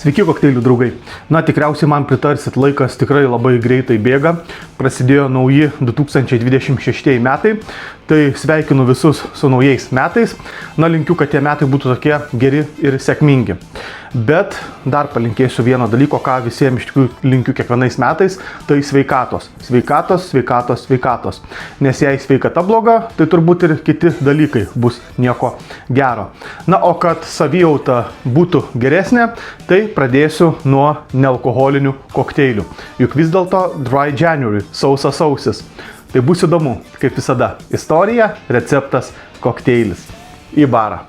Sveiki kokteilių draugai. Na, tikriausiai man pritarsit, laikas tikrai labai greitai bėga. Prasidėjo nauji 2026 metai. Tai sveikinu visus su naujais metais. Na, linkiu, kad tie metai būtų tokie geri ir sėkmingi. Bet dar palinkėsiu vieno dalyko, ką visiems iš tikrųjų linkiu kiekvienais metais, tai sveikatos. Sveikatos, sveikatos, sveikatos. Nes jei sveikata bloga, tai turbūt ir kiti dalykai bus nieko gero. Na, o kad savijauta būtų geresnė, tai pradėsiu nuo nealkoholinių kokteilių. Juk vis dėlto Dry January, sausas sausis. Tai bus įdomu, kaip visada. Istorija, receptas, kokteilis. Į barą.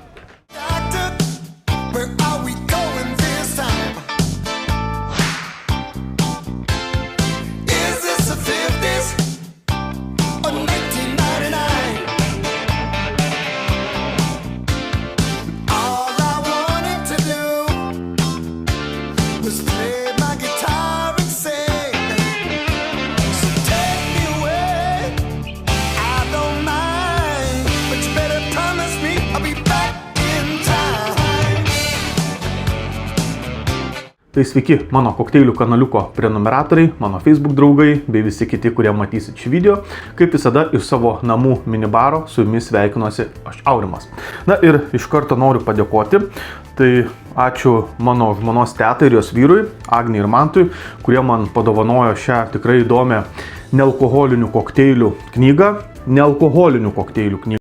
Tai sveiki mano kokteilių kanaliuko prenumeratoriai, mano Facebook draugai bei visi kiti, kurie matysit šį video. Kaip visada iš savo namų minibaro su jumis sveikinuosi aš Aurimas. Na ir iš karto noriu padėkoti. Tai ačiū mano žmonos tetai ir jos vyrui, Agnei ir Mantui, kurie man padovanojo šią tikrai įdomią nealkoholinių kokteilių knygą. Nealkoholinių kokteilių knygą.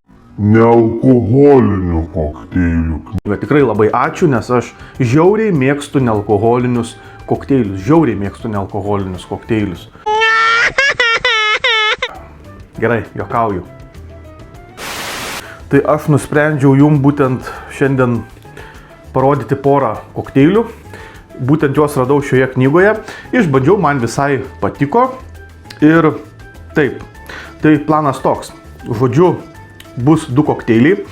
Tikrai labai ačiū, nes aš žiauriai mėgstu nealkoholinius kokteilius. Gerai, juokauju. Tai aš nusprendžiau jums būtent šiandien parodyti porą kokteilių. Būtent juos radau šioje knygoje. Išbandžiau, man visai patiko. Ir taip, tai planas toks. Žodžiu, bus du kokteiliai.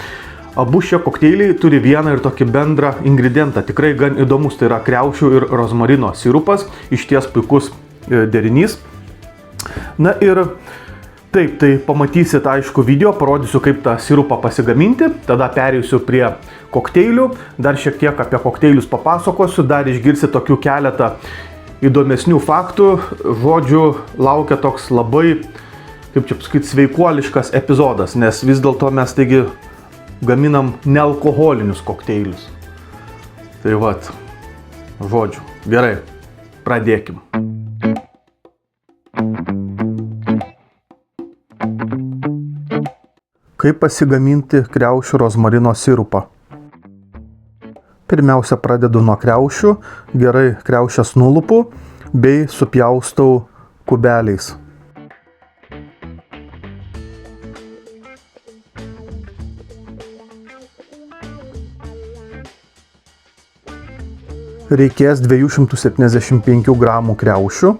Abu šie kokteiliai turi vieną ir tokį bendrą ingredientą. Tikrai gan įdomus, tai yra kriaušių ir rozmarino sirupas. Išties puikus derinys. Na ir taip, tai pamatysit aišku video, parodysiu kaip tą sirupą pasigaminti. Tada pereisiu prie kokteilių. Dar šiek tiek apie kokteilius papasakosiu. Dar išgirsit tokių keletą įdomesnių faktų. Žodžiu, laukia toks labai, kaip čia pasakyti, sveikuoliškas epizodas, nes vis dėlto mes taigi gaminam nealkoholinius kokteilius. Tai vat, žodžiu, gerai, pradėkim. Kaip pasigaminti kriaušių rozmarino sirupą? Pirmiausia, pradedu nuo kriaušių, gerai kriaušes nulupu bei supjaustau kubeliais. Reikės 275 gramų kriaušių.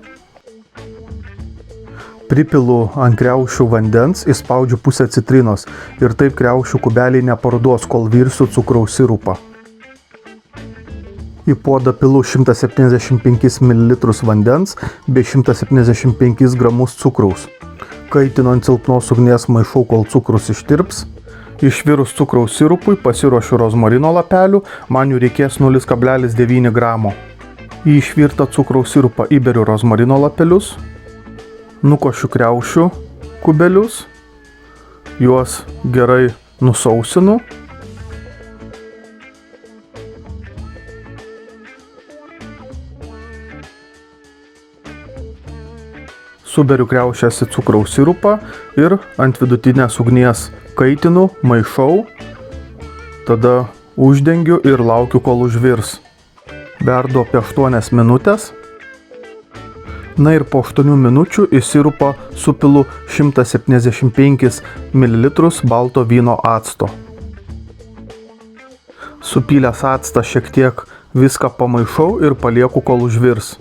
Pripilu ant kriaušių vandens, įspaudžiu pusę citrinos ir taip kriaušių kubeliai neparudos, kol virsiu cukraus sirupą. Į puodą pilu 175 ml vandens bei 175 gramus cukraus. Kaitinu ant silpnos ugnies, maišau, kol cukrus ištirps. Išvirus cukraus sirupui pasiruošiu rozmarino lapelių, man jų reikės 0,9 gramo. Į išvirtą cukraus sirupą įberiu rozmarino lapelius, nukošiu kriaušių kubelius, juos gerai nusausinu. Suberiu kriaušes į cukraus sirupą ir ant vidutinės ugnies kaitinu, maišau, tada uždengiu ir laukiu, kol užvirs. Verdu apie 8 minutės. Na ir po 8 minučių į sirupą supilu 175 ml balto vyno acto. Supylęs actą šiek tiek viską pamaišau ir palieku, kol užvirs.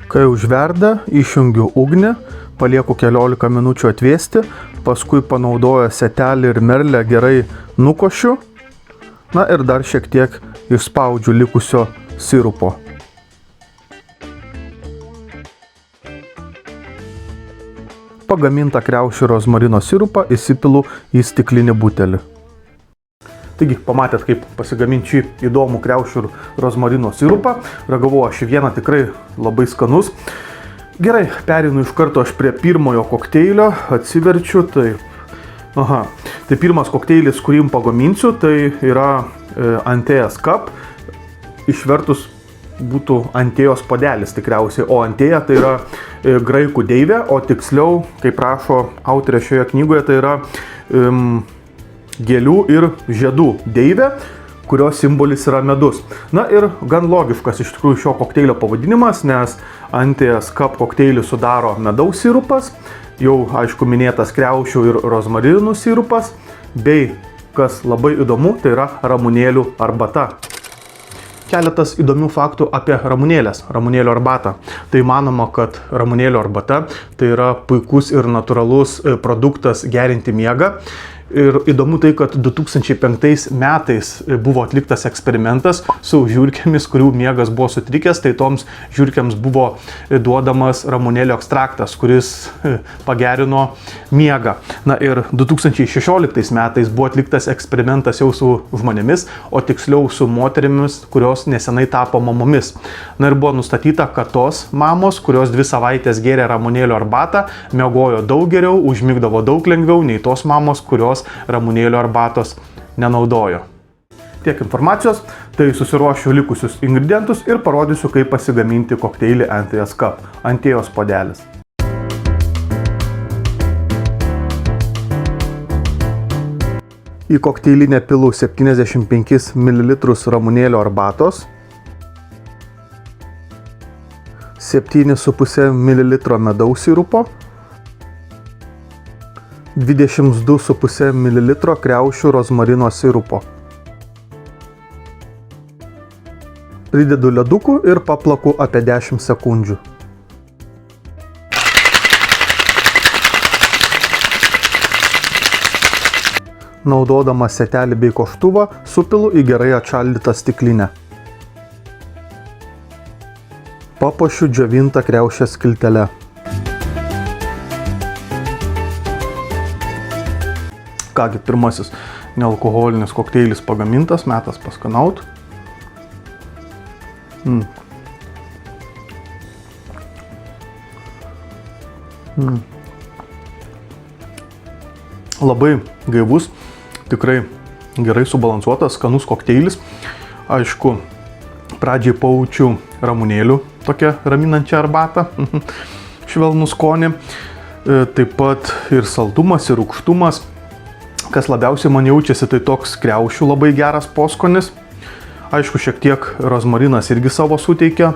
Kai užverda, išjungiu ugnį, palieku keliolika minučių atvėsti, paskui panaudojęs setelį ir merlę gerai nukošiu, na ir dar šiek tiek išspaudžiu likusio sirupo. Pagamintą kriaušių rozmarino sirupą įsipilu į stiklinį butelį. Taigi, pamatėt, kaip pasigaminti šį įdomų kriaušių ir rozmarino sirupą. Ragavau aš vieną, tikrai labai skanus. Gerai, perinu iš karto aš prie pirmojo kokteilio, atsiverčiu, taip. Aha, tai pirmas kokteilis, kurį jums pagaminsiu, tai yra Antėjas Cup. Išvertus būtų Antėjos puodelis tikriausiai, o Antėja tai yra graikų deivė, o tiksliau, kaip rašo autorė šioje knygoje, tai yra gėlių ir žiedų deivė, kurios simbolis yra medus. Na ir gan logiškas iš tikrųjų šio kokteilio pavadinimas, nes Antėjas Cup kokteilį sudaro medaus sirupas, jau aišku minėtas kriaušių ir rozmarinų sirupas, bei, kas labai įdomu, tai yra ramunėlių arbata. Keletas įdomių faktų apie ramunėlių arbatą. Tai manoma, kad ramunėlių arbata tai yra puikus ir natūralus produktas gerinti miegą. Ir įdomu tai, kad 2005 metais buvo atliktas eksperimentas su žiurkėmis, kurių miegas buvo sutrikęs, tai toms žiurkėms buvo duodamas ramunėlių ekstraktas, kuris pagerino miegą. Na ir 2016 metais buvo atliktas eksperimentas jau su žmonėmis, o tiksliau su moterimis, kurios nesenai tapo mamomis. Na ir buvo nustatyta, kad tos mamos, kurios 2 savaitės gėrė ramunėlių arbatą, miegojo daug geriau, užmigdavo daug lengviau nei tos mamos, kurios ramunėlių arbatos nenaudojo. Tiek informacijos, tai susiruošiu likusius ingredientus ir parodysiu, kaip pasigaminti kokteilį Antėjas Cup, Antėjos puodelis. Į kokteilinę pilu 75 ml ramunėlių arbatos, 7,5 ml medaus sirupo, 22,5 ml kriaušių rozmarino sirupo. Pridedu ledukų ir paplaku apie 10 sekundžių. Naudodama setelį bei koštuvą, supilu į gerai atšaldytą stiklinę. Papuošiu džiovintą kriaušės skiltele. Kągi, pirmasis nealkoholinis kokteilis pagamintas, metas paskanaut. Labai gaivus, tikrai gerai subalansuotas, skanus kokteilis. Aišku, pradžiai paučiu ramunėlių, tokią raminančią arbatą, švelnų skonį. Taip pat ir saldumas, ir rūgštumas. Kas labiausiai man jaučiasi, tai toks kriaušių labai geras poskonis. Aišku, šiek tiek rozmarinas irgi savo suteikia.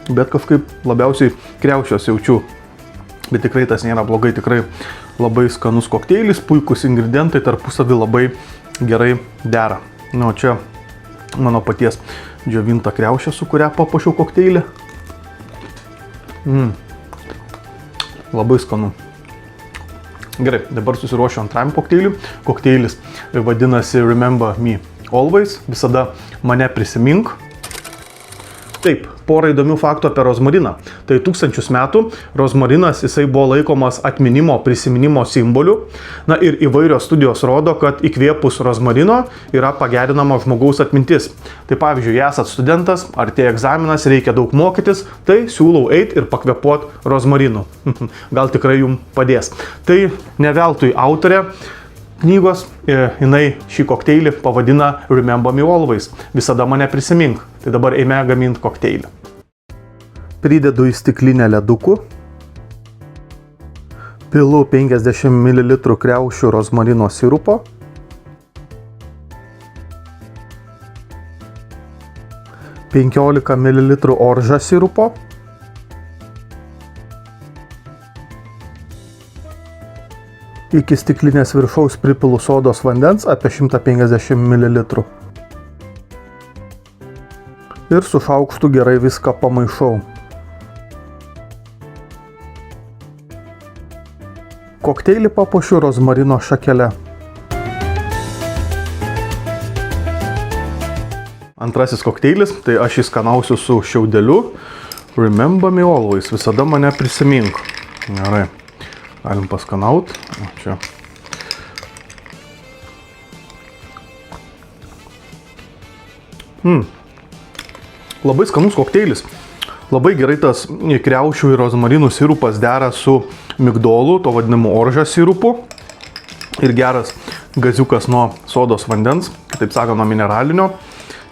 Bet kažkaip labiausiai kriaušios jaučiu. Bet tikrai tas nėra blogai, tikrai labai skanus kokteilis, puikus ingredientai, tarpusavį labai gerai dera. Nu, čia mano paties džiovinta kriaušė, su kuria papuošiau kokteilį. Labai skanu. Gerai, dabar susiruošiu antrajam kokteiliui. Kokteilis vadinasi Remember Me Always, visada mane prisimink. Taip, porą įdomių faktų apie rozmariną. Tai 1000 metų rozmarinas jisai buvo laikomas atminimo, prisiminimo simboliu. Na ir įvairios studijos rodo, kad įkvėpus rozmarino yra pagerinama žmogaus atmintis. Tai pavyzdžiui, esat studentas, artėja egzaminas, reikia daug mokytis, tai siūlau eiti ir pakvėpuoti rozmarinu. Gal tikrai jums padės. Tai ne veltui autorė knygos, jinai šį kokteilį pavadina Remember Me Always, visada mane prisimink. Tai dabar eime gaminti kokteilį. Pridedu į stiklinę ledukų, pilu 50 ml kriaušių rozmarino sirupo, – 15 ml orža sirupo, iki stiklinės viršaus pripilu sodos vandens apie 150 ml. Ir su šaukštu gerai viską pamaišau. Kokteilį papuošiu rozmarino šakele. Antrasis kokteilis, tai aš jį skanausiu su šiaudeliu. Remember Me Always, visada mane prisimink. Gerai. Galim paskanaut. O, čia. Labai skanus kokteilis. Labai gerai tas kriaušių ir rozmarinų sirupas dera su migdolų, to vadinamu oržio sirupu. Ir geras gaziukas nuo sodos vandens, kitaip sakant, nuo mineralinio.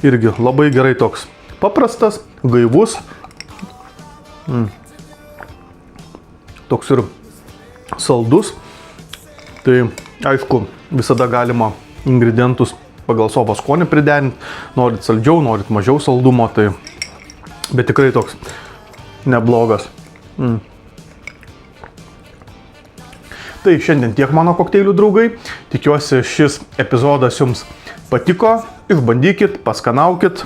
Irgi labai gerai toks paprastas, gaivus. Toks ir saldus. Tai aišku, visada galima ingredientus pagal savo skonį priderinti. Norit saldžiau, norit mažiau saldumo, tai bet tikrai toks neblogas. Tai šiandien tiek mano kokteilių draugai. Tikiuosi šis epizodas jums patiko. Išbandykit, paskanaukit.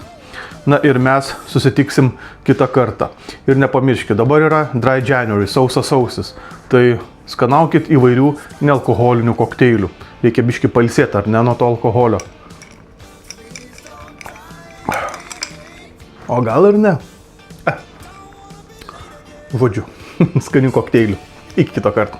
Na ir mes susitiksim kitą kartą. Ir nepamirškit, dabar yra Dry January, sausas sausis. Tai skanaukit įvairių nealkoholinių kokteilių. Reikia biškį pailsėti, ar ne, nuo to alkoholio. O gal ir ne? Žodžiu, skanių kokteilių. Iki kito karto.